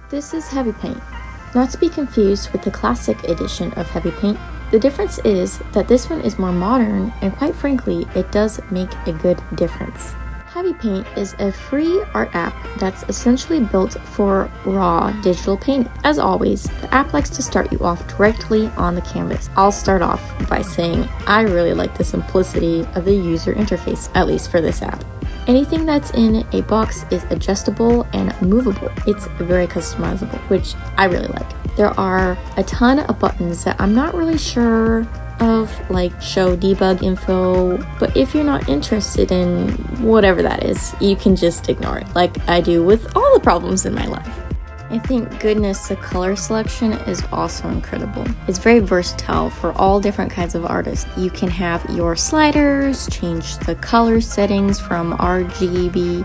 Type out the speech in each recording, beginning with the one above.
This is HeavyPaint, not to be confused with the classic edition of HeavyPaint. The difference is that this one is more modern, and quite frankly, it does make a good difference. HeavyPaint is a free art app that's essentially built for raw digital painting. As always, the app likes to start you off directly on the canvas. I'll start off by saying I really like the simplicity of the user interface, at least for this app. Anything that's in a box is adjustable and movable. It's very customizable, which I really like. There are a ton of buttons that I'm not really sure of, like show debug info, but if you're not interested in whatever that is, you can just ignore it, like I do with all the problems in my life. I think goodness, the color selection is also incredible. It's very versatile for all different kinds of artists. You can have your sliders, change the color settings from RGB,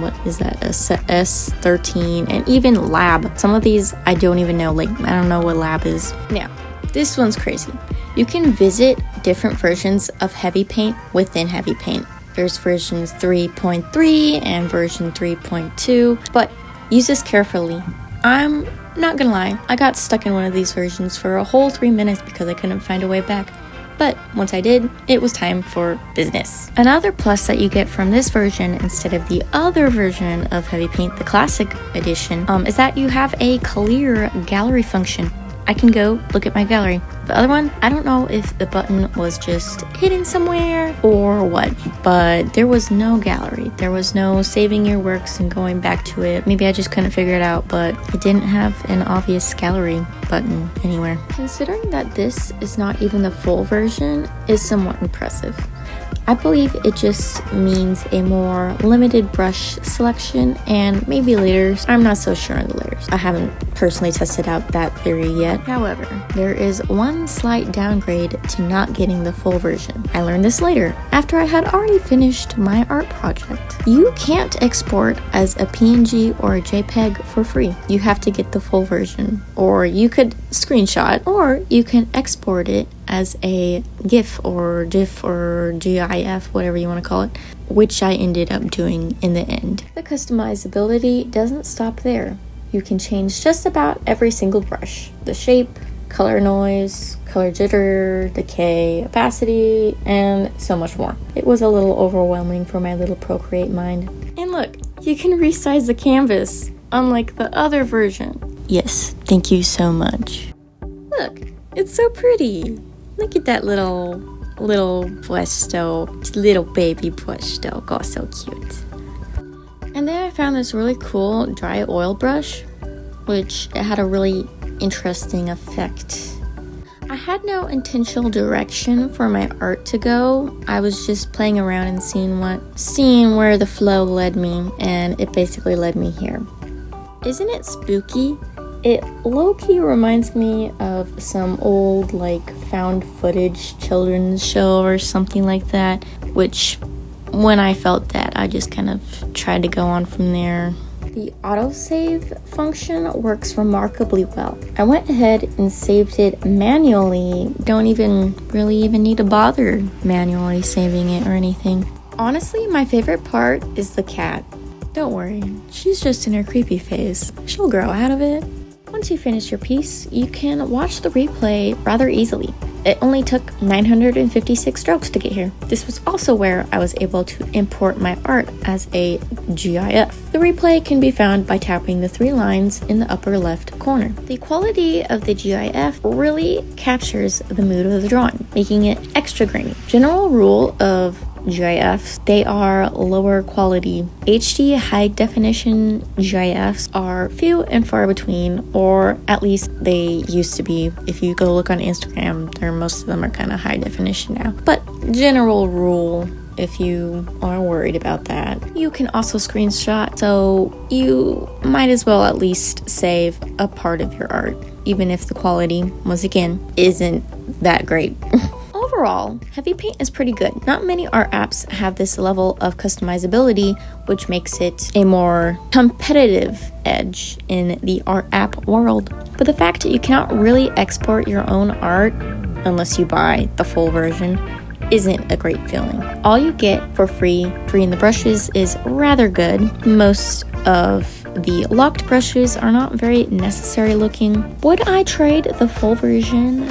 what is that, S13, and even lab. Some of these I don't even know, like I don't know what lab is. Now, this one's crazy. You can visit different versions of HeavyPaint within HeavyPaint. There's versions 3.3 and version 3.2, but use this carefully. I'm not gonna lie, I got stuck in one of these versions for a whole 3 minutes because I couldn't find a way back. But once I did, it was time for business. Another plus that you get from this version instead of the other version of HeavyPaint, the classic edition, is that you have a clear gallery function. I can go look at my gallery. The other one, I don't know if the button was just hidden somewhere or what, but there was no gallery. There was no saving your works and going back to it. Maybe I just couldn't figure it out, but it didn't have an obvious gallery button anywhere. Considering that this is not even the full version is somewhat impressive. I believe it just means a more limited brush selection and maybe layers. I'm not so sure on the layers. I haven't personally tested out that theory yet. However, there is one slight downgrade to not getting the full version. I learned this later, after I had already finished my art project. You can't export as a PNG or a JPEG for free. You have to get the full version. Or you could screenshot, or you can export it as a GIF or GIF or GIF, whatever you want to call it, which I ended up doing in the end. The customizability doesn't stop there. You can change just about every single brush. The shape, color noise, color jitter, decay, opacity, and so much more. It was a little overwhelming for my little Procreate mind. And look, you can resize the canvas, unlike the other version. Yes, thank you so much. Look, it's so pretty. Look at that little puesto, little baby puesto. Oh, so cute. And then I found this really cool dry oil brush, which it had a really interesting effect. I had no intentional direction for my art to go. I was just playing around and seeing where the flow led me, and it basically led me here. Isn't it spooky? It low-key reminds me of some old, like, found footage children's show or something like that, which, when I felt that, I just kind of tried to go on from there. The autosave function works remarkably well. I went ahead and saved it manually. Don't even need to bother manually saving it or anything. Honestly, my favorite part is the cat. Don't worry, she's just in her creepy phase. She'll grow out of it. Once you finish your piece, you can watch the replay rather easily. It only took 956 strokes to get here. This was also where I was able to import my art as a GIF. The replay can be found by tapping the 3 lines in the upper left corner. The quality of the GIF really captures the mood of the drawing, making it extra grainy. General rule of GIFs, they are lower quality. HD high definition GIFs are few and far between, or at least they used to be. If you go look on Instagram, most of them are kind of high definition now. But general rule, if you are worried about that, you can also screenshot, so you might as well at least save a part of your art, even if the quality, once again, isn't that great. Overall, HeavyPaint is pretty good. Not many art apps have this level of customizability, which makes it a more competitive edge in the art app world. But the fact that you cannot really export your own art unless you buy the full version isn't a great feeling. All you get for free in the brushes is rather good. Most of the locked brushes are not very necessary looking. Would I trade the full version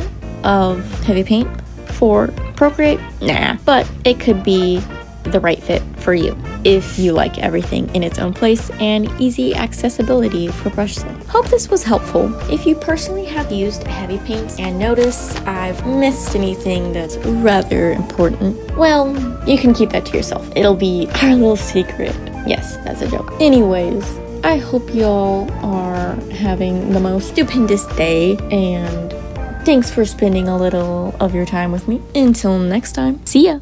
of HeavyPaint for Procreate? Nah, but it could be the right fit for you if you like everything in its own place and easy accessibility for brush set. Hope this was helpful. If you personally have used HeavyPaint and notice I've missed anything that's rather important, well, you can keep that to yourself. It'll be our little secret. Yes, that's a joke. Anyways, I hope y'all are having the most stupendous day, and thanks for spending a little of your time with me. Until next time, see ya!